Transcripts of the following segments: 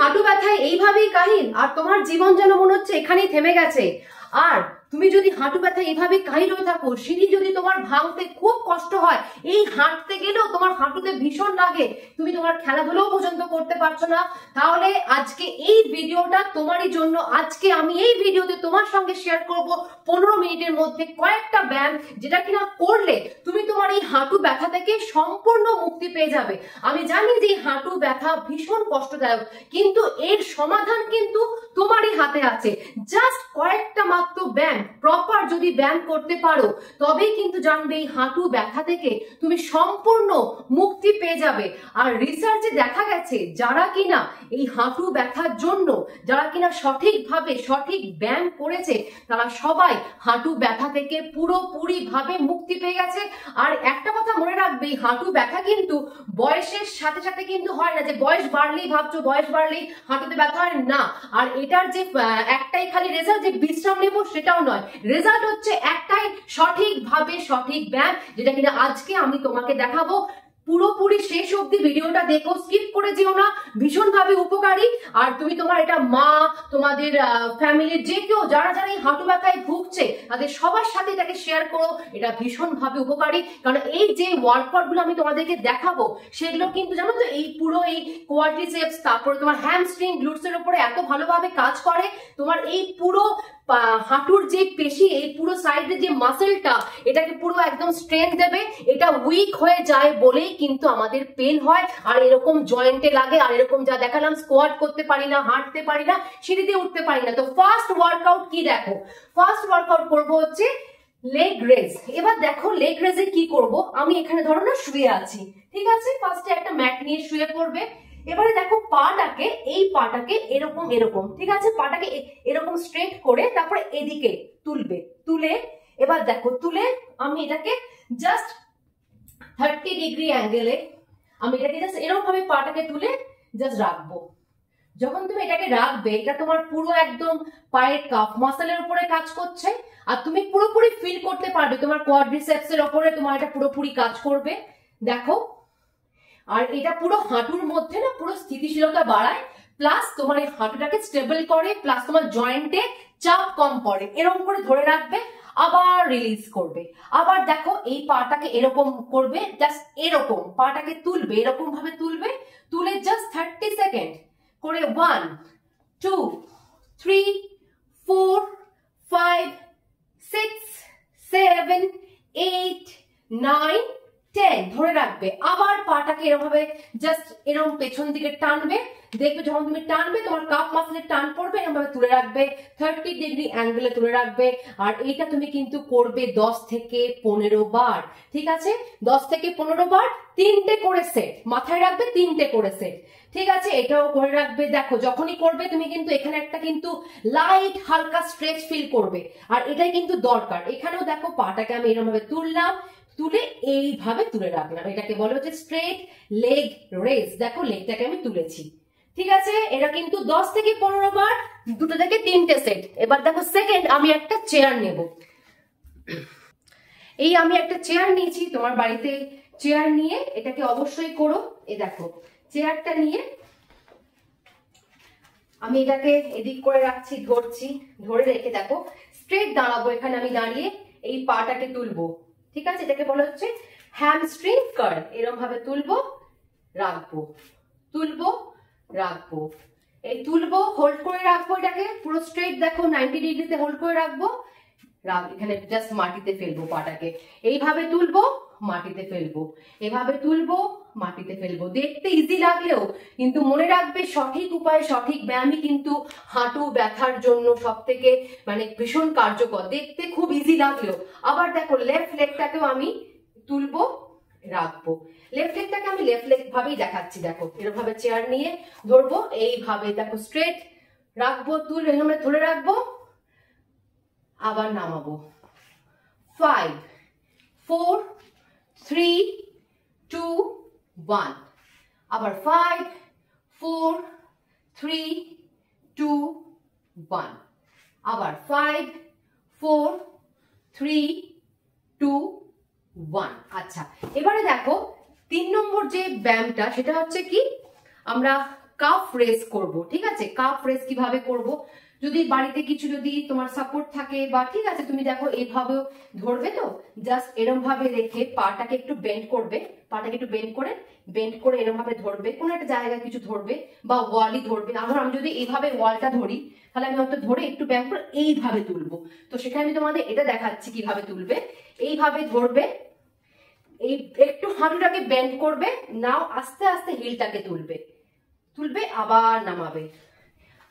হাঁটু ব্যথায় এইভাবেই কাহিল আর তোমার জীবন যেন মনে হচ্ছে এখানেই থেমে গেছে, আর তুমি যদি হাঁটু ব্যথা এইভাবে কাহিল হয়ে থাকো, সিঁড়ি যদি তোমার ভাঙতে খুব কষ্ট হয়, এই হাঁটতে গেলেও তোমার হাঁটুতে ভীষণ লাগে, তুমি তোমার খেলাধুলাও পর্যন্ত করতে পারছো না, তাহলে আজকে এই ভিডিওটা তোমারই জন্য। আজকে আমি এই ভিডিওতে তোমার সঙ্গে শেয়ার করব 15 মিনিটের মধ্যে কয়েকটা ব্যায়াম, যেটা কিনা করলে তুমি তোমার এই হাঁটু ব্যথা থেকে সম্পূর্ণ মুক্তি পেয়ে যাবে। আমি জানি যে হাঁটু ব্যথা ভীষণ কষ্টদায়ক, কিন্তু এর সমাধান কিন্তু তোমারই হাতে আছে। জাস্ট কয়েকটা মাত্র ব্যায়াম প্রপার যদি ব্যায়াম করতে পারো, তবেই কিন্তু জানবে এই হাঁটু ব্যথা থেকে তুমি সম্পূর্ণ মুক্তি পেয়ে যাবে। আর রিসার্চে দেখা গেছে যারা কিনা এই হাঁটু ব্যথার জন্য যারা কিনা সঠিকভাবে সঠিক ব্যায়াম করেছে, তারা সবাই হাঁটু ব্যথা থেকে পুরোপুরি ভাবে মুক্তি পেয়ে গেছে। আর একটা কথা মনে রাখবে, এই হাঁটু ব্যথা কিন্তু বয়সের সাথে সাথে কিন্তু হয় না, যে বয়স বাড়লেই ভাবছো বয়স বাড়লেই হাঁটুতে ব্যথা হয় না। আর এটার যে একটাই খালি রেজাল্ট যে বিশ্রাম নেবো সেটাও নয়, রেজাল্ট হচ্ছে একটাই, সঠিকভাবে সঠিক ব্যায়াম, যেটা কিনা আজকে আমি তোমাকে দেখাবো। পুরোপুরি শেষ অবধি ভিডিওটা দেখো, স্কিপ করে যেও না, ভীষণভাবে উপকারী। আর তুমি তোমার এটা মা, তোমাদের ফ্যামিলির যে কেউ যারা যারা এই হাঁটু ব্যথায় ভুগছে তাদের সবার সাথে এটাকে শেয়ার করো, এটা ভীষণভাবে উপকারী। কারণ এই যে ওয়ার্কআউট গুলো আমি তোমাদেরকে দেখাবো সেগুলো কিন্তু জানো তো এই পুরো এই কোয়াড্রিসেপস, তারপরে তোমার হ্যামস্ট্রিং, গ্লুটস এর উপরে এত ভালোভাবে কাজ করে। তোমার এই পুরো হাঁটুর যে পেশি, এই পুরো সাইডের যে মাসেলটা, এটাকে পুরো একদম স্ট্রেংথ দেবে। এটা উইক হয়ে যায় বলেই কিন্তু আমাদের পেন হয়, আর এরকম জয়েন্টে লাগে, আর এরকম যা দেখালাম স্কোয়াট করতে পারি না, হাঁটতে পারি না, সিঁড়ি দিয়ে উঠতে পারি না। তো ফার্স্ট ওয়ার্কআউট কি দেখো, ফার্স্ট ওয়ার্কআউট করবো হচ্ছে লেগ রেজ। এবার দেখো লেগ রেজে কি করব, আমি এখানে ধরো না শুয়ে আছি, ঠিক আছে, ফার্স্টে একটা ম্যাট নিয়ে শুয়ে পড়বে। এবারে দেখো পাটাকে, এই পাটাকে এরকম এরকম, ঠিক আছে, পাটাকে এরকম স্ট্রেট করে তারপরে এদিকে তুলবে, তুলে এবার দেখো তুলে আমি এটাকে জাস্ট 30 ডিগ্রি অ্যাঙ্গেলে আমি এটাকে জাস্ট এরকম ভাবে পাটাকে তুলে জাস্ট রাখবো। যখন তুমি এটাকে রাখবে, এটা তোমার পুরো একদম পায়ের কাফ মাসেলের উপরে কাজ করছে, আর তুমি পুরোপুরি ফিল করতে পারবে তোমার কোয়াড্রিসেপস এর উপরে তোমার এটা পুরোপুরি কাজ করবে। দেখো, আর এটা পুরো হাঁটুর মধ্যে না পুরো স্থিতিশীলতা বাড়ায়, প্লাস তোমার এই হাঁটুটাকে স্টেবল করে, প্লাস তোমার জয়েন্টে চাপ কম পড়ে। এরকম করে ধরে রাখবে, আবার রিলিজ করবে। আবার দেখো এই পাটাকে এরকম করবে, জাস্ট এরকম পাটাকে তুলবে, এরকম ভাবে তুলবে, তুলে জাস্ট 30 সেকেন্ড করে 1 2 3 4 5 6 7 8 9 10 ধরে রাখবে। আবার পাটাকে এরকম ভাবে জাস্ট এরকম পেছন দিকে টানবে, দেখবে যখন তুমি টানবে তোমার কাপ মাসেলের টান পড়বে, এরকম ভাবে তুলে রাখবে, 30 ডিগ্রি অ্যাঙ্গেলে তুলে রাখবে। আর এইটা তুমি কিন্তু করবে 10 থেকে 15 বার, ঠিক আছে, 10 থেকে 15 বার, 3টে করে সেট, মাথায় রাখবে 3টে করে সেট, ঠিক আছে, এটাও করে রাখবে। দেখো যখনই করবে তুমি কিন্তু এখানে একটা কিন্তু লাইট হালকা স্ট্রেচ ফিল করবে, আর এটাই কিন্তু দরকার। এখানেও দেখো পাটাকে আমি এরকম ভাবে তুললাম, তুলে এইভাবে তুলে রাখলাম, এটাকে বলে হচ্ছে স্ট্রেট লেগ রেজ। দেখো লেগটাকে আমি তুলেছি, ঠিক আছে, এটা কিন্তু 10 থেকে 15 বার, 2 থেকে 3টে সেট। এবার দেখো সেকেন্ড, আমি একটা চেয়ার নেব। এই আমি একটা চেয়ার নিয়েছি, তোমার বাড়িতে চেয়ার নিয়ে এটাকে অবশ্যই করো। এই দেখো চেয়ারটা নিয়ে আমি এটাকে এদিক করে রাখছি, ধরছি, ধরে রেখে দেখো স্ট্রেট দাঁড়াবো। এখানে আমি দাঁড়িয়ে এই পাটাকে তুলবো, ঠিক আছে, এটাকে বলা হচ্ছে হ্যামস্ট্রিং কার্ল। এরকম ভাবে তুলবো, রাখবো, তুলবো, রাখবো, এই তুলবো, হোল্ড করে রাখবো, এটাকে পুরো স্ট্রেট দেখো 90 ডিগ্রিতে হোল্ড করে রাখবো, এখানে জাস্ট মাটিতে ফেলবো পাটাকে, এইভাবে তুলবো, মাটিতে ফেলবো, এভাবে তুলবো, মাটিতে ফেলবো। দেখতে ইজি লাগলেও কিন্তু মনে রাখবে সঠিক উপায় সঠিক ব্যায়ামই কিন্তু হাঁটু ব্যথার জন্য সব থেকে মানে ভীষণ কার্যকর। দেখতে খুব ইজি লাগলেও। আবার দেখো লেফট লেগটাকেও আমি তুলবো, রাখবো, লেফট লেগটাকে আমি লেফট লেগ ভাবেই দেখাচ্ছি। দেখো এরকম ভাবে চেয়ার নিয়ে ধরবো, এইভাবে দেখো স্ট্রেট রাখবো, তুলে এভাবে ধরে রাখবো, আবার নামাবো। 5 4 3 2 1, আবার 5 4 3 2 1, আবার 5 4 3 2 1। আচ্ছা, এবারে দেখো 3 নম্বর যে ব্যায়ামটা সেটা হচ্ছে কি, আমরা কাফ রেস করব, ঠিক আছে? কাফ রেস কিভাবে করব, যদি বাড়িতে কিছু যদি তোমার সাপোর্ট থাকে বা ঠিক আছে তুমি দেখো এইভাবেও ধরবে, তো জাস্ট এরম ভাবে রেখে পাটাকে একটু বেন্ড করবে, পাটাকে একটু বেন্ড করে এরম ভাবে ধরবে, কোনো একটা জায়গায় কিছু ধরবে বা ওয়ালই ধরবে। আবার আমি যদি এইভাবে ওয়ালটা ধরি তাহলে আমি হয়তো ধরে একটু ব্যায়াম করে এইভাবে তুলবো, তো সেখানে আমি তোমাদের এটা দেখাচ্ছি কিভাবে তুলবে। এইভাবে ধরবে, এই একটু হাঁটুটাকে বেন্ড করবে, নাও আস্তে আস্তে হিলটাকে তুলবে আবার নামাবে,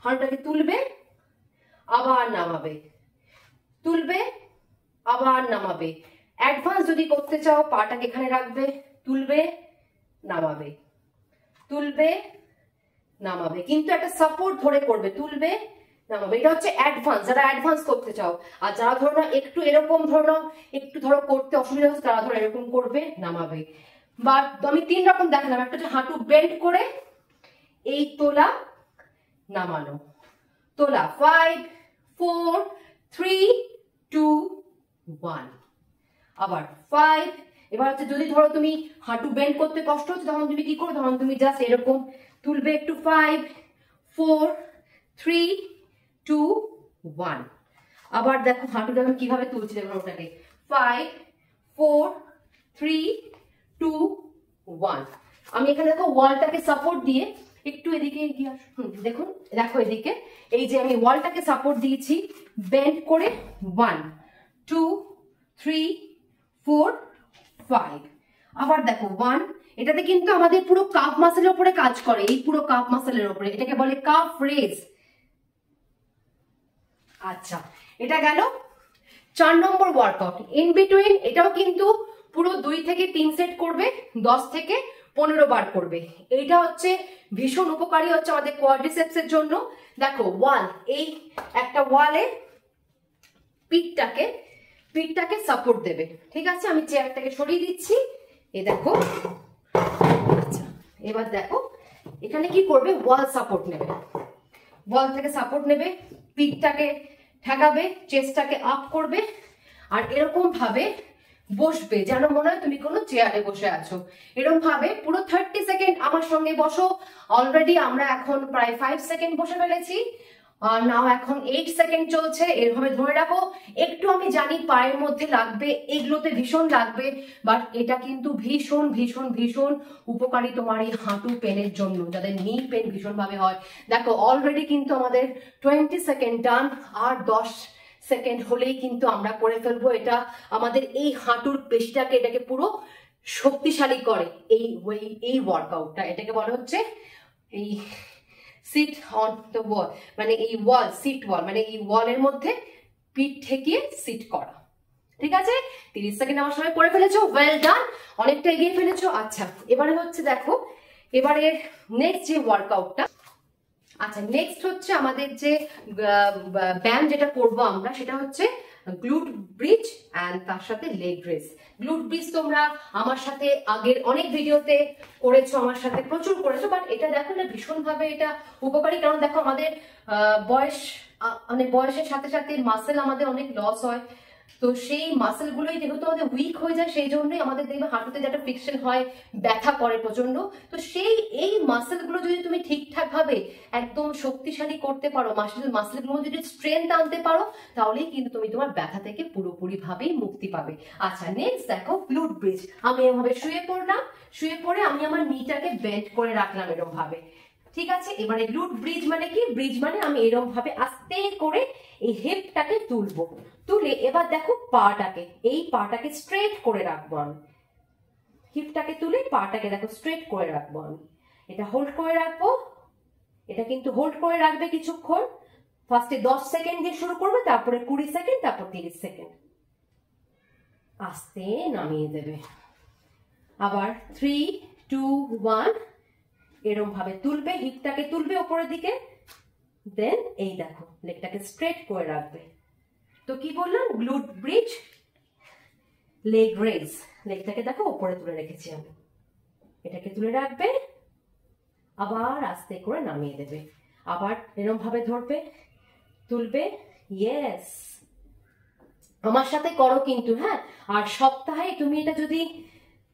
হাঁটুটাকে তুলবে আবার নামাবে, তুলবে আবার নামাবে। অ্যাডভান্স যদি করতে চাও পাটাকে এখানে রাখবে, তুলবে নামাবে, তুলবে নামাবে, কিন্তু একটা সাপোর্ট ধরে করবে, তুলবে নামাবে। এটা হচ্ছে অ্যাডভান্স, যারা অ্যাডভান্স করতে চাও। আর যারা ধরো না একটু এরকম ধরো একটু ধরো করতে অসুবিধা হচ্ছে, তারা ধরো এরকম করবে নামাবে। বা আমি 3 রকম দেখালাম, একটা হচ্ছে হাঁটু বেন্ড করে এই তোলা নামানো, তোলা 5 4 3 2 1, আবার 5। এবার হচ্ছে যদি ধরো তুমি হাঁটু বেন্ড করতে কষ্ট হচ্ছে তখন তুমি কি করো, তখন তুমি জাস্ট এরকম তুলবে একটু 5 4 3 2 1। আবার দেখো হাঁটুটা আমি কিভাবে তুলছি, দেখো ওটাকে 5 4 3 2 1। আমি এখানে দেখো ওয়ালটাকে সাপোর্ট দিয়ে একটু এদিকে এগিয়ে আসুন, দেখুন দেখো এদিকে এই যে আমি ওয়ালটাকে সাপোর্ট দিয়েছি বেন্ড করে 1 2 3 4 5। আবার দেখো 1, এটাতে কিন্তু আমাদের পুরো কাফ মাসেলের উপরে কাজ করে, এই পুরো কাফ মাসেলের উপরে, এটাকে বলে কাফ রেজ। আচ্ছা, এটা গেল 4 নম্বর ওয়ার্কআউট। ইন বিটুইন এটাও কিন্তু পুরো 2 থেকে 3 সেট করবে, 10 থেকে 15 বার করবে। এইটা হচ্ছে ভীষণ উপকারী হচ্ছে আমাদের কোয়াড্রিসেপসের জন্য। দেখো ওয়াল, এই একটা ওয়ালে পিঠটাকে সাপোর্ট দেবে, ঠিক আছে? আমি চেয়ারটাকে সরিয়ে দিচ্ছি, এই দেখো। আচ্ছা, এবার দেখো এখানে কি করবে, ওয়াল সাপোর্ট নেবে, ওয়াল থেকে সাপোর্ট নেবে, পিঠটাকে ঠেকাবে, চেস্টটাকে আপ করবে, আর এরকম ভাবে বসবে যেন মনে হয় তুমি কোনো চেয়ারে বসে আছো। এরকম ভাবে পুরো 30 সেকেন্ড আমার সঙ্গে বসো। অলরেডি আমরা এখন প্রায় 5 সেকেন্ড বসে ফেলেছি, আর নাও এখন 8 সেকেন্ড চলছে। এরভাবে ধরে রাখো। একটু আমি জানি পায়ের মধ্যে লাগবে, এগুলোতে ভীষণ লাগবে, বাট এটা কিন্তু ভীষণ ভীষণ ভীষণ উপকারী তোমার এই হাঁটু পেনের জন্য, যাদের নি পেন ভীষণ ভাবে হয়। দেখো অলরেডি কিন্তু আমাদের 20 সেকেন্ড ডান, আর 10 সেকেন্ড হলেই কিন্তু আমরা করে ফেলবো। এটা আমাদের এই হাঁটুর পেশিটাকে, এটাকে পুরো শক্তিশালী করে এই ওয়ার্কআউটটা। এটাকে বলা হচ্ছে এই সিট অন দ্য ওয়াল, মানে এই ওয়াল, সিট ওয়াল, মানে এই ওয়ালের মধ্যে পিঠ ঠেকিয়ে সিট করা। ঠিক আছে, 30 সেকেন্ড আমার সময় করে ফেলেছো, ওয়েল ডান, অনেকটা এগিয়ে ফেলেছো। আচ্ছা, এবারে হচ্ছে দেখো, এবারে নেক্সট যে ওয়ার্কআউটটা, আচ্ছা নেক্সট হচ্ছে আমাদের যে ব্যায়াম যেটা করবো আমরা, সেটা হচ্ছে গ্লুট ব্রিজ এন্ড তার সাথে লেগ রেস। গ্লুট ব্রিজ তোমরা আমার সাথে আগের অনেক ভিডিওতে করেছো, আমার সাথে প্রচুর করেছো, বাট এটা দেখো না ভীষণ ভাবে এটা উপকারী। কারণ দেখো আমাদের বয়স, মানে বয়সের সাথে সাথে মাসেল আমাদের অনেক লস হয়, তো সেই মাসেল গুলোই যেহেতু আমাদের উইক হয়ে যায়, সেই জন্যই আমাদের দেখবে হাঁটুতে যেটা ফ্রিকশন হয়, ব্যথা করে প্রচন্ড। তো এই মাসেল গুলো যদি তুমি ঠিকঠাক ভাবে একদম শক্তিশালী করতে পারো, মাসেল গুলো যদি স্ট্রেংথ আনতে পারো, তাহলেই কিন্তু তুমি তোমার ব্যথা থেকে পুরোপুরি ভাবেই মুক্তি পাবে। আচ্ছা নেক্সট দেখো গ্লুট ব্রিজ। আমি এভাবে শুয়ে পড়লাম, শুয়ে পড়ে আমি আমার নিটাকে বেন্ড করে রাখলাম এরকম ভাবে, ঠিক আছে? এবারে গ্লুট ব্রিজ মানে কি, ব্রিজ মানে আমি এরকম ভাবে আস্তে করে এই হিপটাকে তুলবো, তুলে এবার দেখো পাটাকে, এই পাটাকে স্ট্রেট করে রাখবো আমি, হিপটাকে তুলে পাটাকে দেখো স্ট্রেট করে রাখবো আমি, এটা হোল্ড করে রাখবো। এটা কিন্তু হোল্ড করে রাখবে কিছুক্ষণ, ফার্স্টে 10 সেকেন্ড দিয়ে শুরু করবে, তারপরে 20 সেকেন্ড, তারপর 30 সেকেন্ড, আস্তে নামিয়ে দেবে। আবার 3 2 1 এরকম ভাবে তুলবে, হিপটাকে তুলবে উপরের দিকে, দেন এই দেখো লেগটাকে স্ট্রেট করে রাখবে। তো কি বললাম, গ্লুট ব্রিজ, লেগ রেজ। লেগটাকে দেখো উপরে তুলে রেখেছি আমি, এটাকে তুলে রাখবে, আবার আস্তে করে নামিয়ে দেবে, আবার এরকম ভাবে ধরবে, তুলবে। ইয়েস, আমার সাথে করো কিন্তু, হ্যাঁ। আর সপ্তাহে তুমি এটা যদি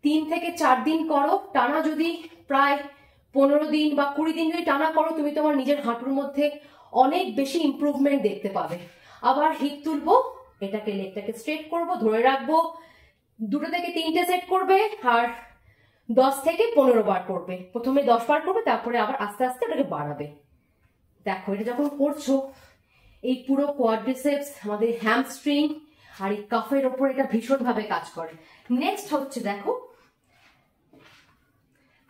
3 থেকে 4 দিন করো টানা, যদি প্রায় 15 দিন বা 20 দিন যদি টানা করো, তুমি তোমার নিজের হাঁটুর মধ্যে অনেক বেশি ইমপ্রুভমেন্ট দেখতে পাবে। আবার হিপ তুলবো, এটাকে লেগটাকে স্ট্রেট করব, ধরে রাখবো, 2 থেকে 3টে সেট করবে আর 10 থেকে 15 বার করবে। প্রথমে 10 বার করবে, তারপরে আবার আস্তে আস্তে ওটাকে বাড়াবে। দেখো এটা যখন করছো, এই পুরো কোয়াড্রিসেপস, আমাদের হ্যামস্ট্রিং আর এই কাফের ওপর এটা ভীষণভাবে কাজ করে। নেক্সট হচ্ছে দেখো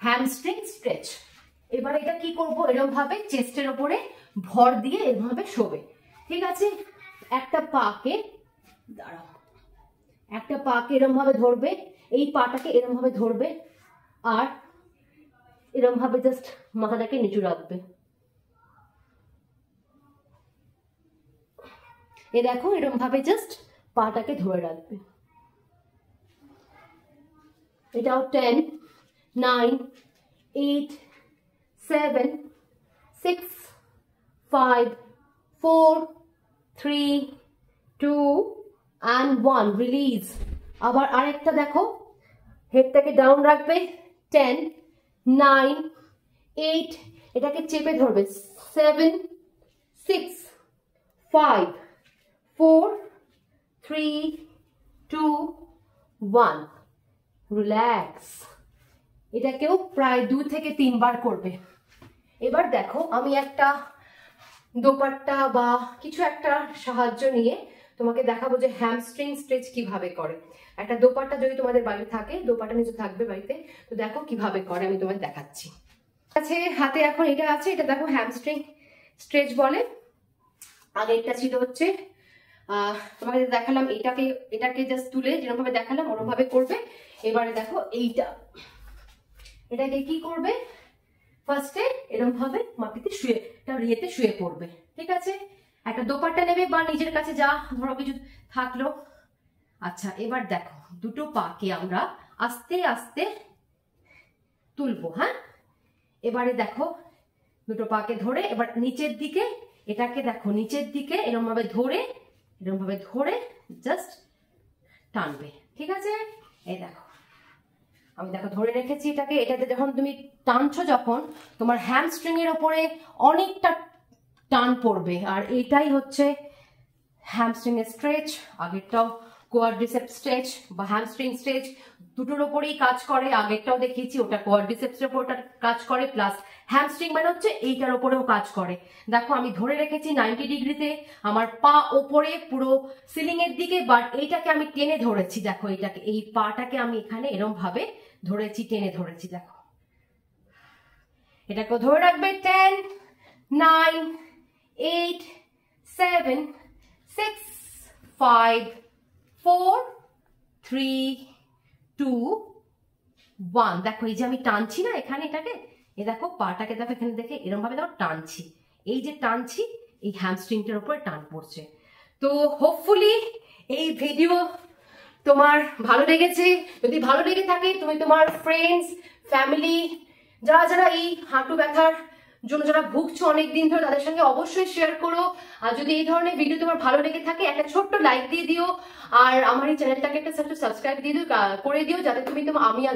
হ্যামস্ট্রিং স্ট্রেচ। এবার এটা কি করব, এরকম ভাবে চেস্টের ওপরে ভর দিয়ে এরভাবে শোবে, ঠিক আছে? একটা পাকে দাঁড়াও, একটা পাকে এরম ভাবে ধরবে, এই পাটাকে এরম ভাবে ধরবে আর এরম ভাবে জাস্ট মাথাটাকে নিচু রাখবে। এ দেখো এরম ভাবে জাস্ট পাটাকে ধরে রাখবে। এটাও 10, 9, 8, 7, 6, 5, 4, 3, 2 and 1 রিলিজ। আবার আরেকটা দেখো, হেডটাকে ডাউন রাখবে, 10, 9, 8, এটাকে চেপে ধরবে, 7, 6, 5, 4, 3, 2, 1 রিল্যাক্স। এটাকেও প্রায় 2 থেকে 3 বার করবে। এবার দেখো আমি একটা দোপাট্টা বা কিছু একটা সাহায্য নিয়ে তোমাকে দেখাবো যে হ্যামস্ট্রিং স্ট্রেচ কিভাবে করে। একটা দোপাট্টা যদি তোমাদের বাড়িতে থাকে, দোপাট্টা নিচে থাকবে বাড়িতে, তো দেখো কিভাবে করে আমি তোমাদের দেখাচ্ছি। আছে হাতে এখন এটা আছে, এটা দেখো হ্যামস্ট্রিং স্ট্রেচ বলে। আগে এটা ছিল হচ্ছে তোমাকে দেখালাম, এটাকে জাস্ট তুলে যেরকম ভাবে দেখালাম ওরকম ভাবে করবে। এবারে দেখো এটাকে কি করবে, ফার্স্টে এরকম ভাবে মাটিতে শুয়ে ইয়েতে শুয়ে পড়বে, ঠিক আছে? একটা দোপাট্টা নেবে বা নিজের কাছে যা ধরো কিছু থাকলো। আচ্ছা এবার দেখো দুটো পাকে আমরা আস্তে আস্তে তুলবো। হ্যাঁ, এবারে দেখো দুটো পাকে ধরে এবার নিচের দিকে, এটাকে দেখো নিচের দিকে এরকম ভাবে ধরে জাস্ট টানবে, ঠিক আছে? এই দেখো আমি দেখো ধরে রেখেছি এটাকে। এটাতে যখন তুমি টানছো, যখন তোমার হ্যামস্ট্রিং এর ওপরে অনেকটা টান পড়বে, আর এটাই হচ্ছে হ্যামস্ট্রিং এর স্ট্রেচ। আগেরটাও কোয়াড্রিসেপস স্ট্রেচ বা হ্যামস্ট্রিং স্ট্রেচ, দুটোর ওপরেই কাজ করে। আগেরটাও দেখিয়েছি, ওটা কোয়াড্রিসেপস এর ওপরটা কাজ করে, প্লাস হ্যামস্ট্রিং মানে হচ্ছে এইটার ওপরেও কাজ করে। দেখো আমি ধরে রেখেছি 90 ডিগ্রিতে, আমার পা ওপরে পুরো সিলিং এর দিকে, বাট এইটাকে আমি টেনে ধরেছি। দেখো এইটাকে, এই পাটাকে আমি এখানে এরকম ভাবে ধরেছি, টেনে ধরেছি। দেখো এটাকে ধরে রাখবে, 10, 9, 8, 7, 6, 5, 4, 3, 2, 1 দেখো এই যে আমি টানছি না এখানে এটাকে, এ দেখো পাটাকে দেখো এখানে দেখে এরকম ভাবে দেখো টানছি, এই যে টানছি এই হ্যামস্ট্রিংটার উপরে টান পড়ছে। তো হোপফুলি এই ভিডিও তোমার ভালো লেগেছে। যদি ভালো লেগে থাকে তুমি তোমার ফ্রেন্ডস, ফ্যামিলি, যারা এই হাঁটু ব্যথার জন্য যারা ভুগছো অনেকদিন ধরে, তাদের সঙ্গে অবশ্যই শেয়ার করো। আর যদি এই ধরনের ভিডিও তোমার ভালো লেগে থাকে একটা ছোট্ট লাইক দিয়ে দিও, আর আমার এই চ্যানেলটাকে একটা সাবস্ক্রাইব দিয়ে দিও, করে দিও, যাতে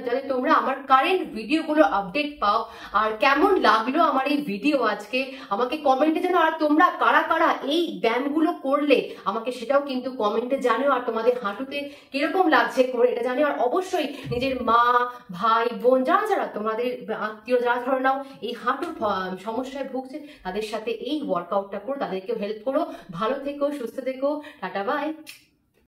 যাতে তোমরা আমার কারেন্ট ভিডিওগুলো আপডেট পাও। আর কেমন লাগলো আমার এই ভিডিও আজকে আমাকে কমেন্টে জানাও। আর তোমরা কারা কারা এই ব্যায়ামগুলো করলে আমাকে সেটাও কিন্তু কমেন্টে জানিও। আর তোমাদের হাঁটুতে কিরকম লাগছে করে এটা জানিও। আর অবশ্যই নিজের মা, ভাই, বোন, যারা তোমাদের আত্মীয় যারা ধরে নাও এই হাঁটুর সমস্যায় ভুগছে, তাদের সাথে এই ওয়ার্কআউটটা করো, তাদেরকেও হেল্প করো। ভালো থেকো, সুস্থ থেকো, টাটা বাই।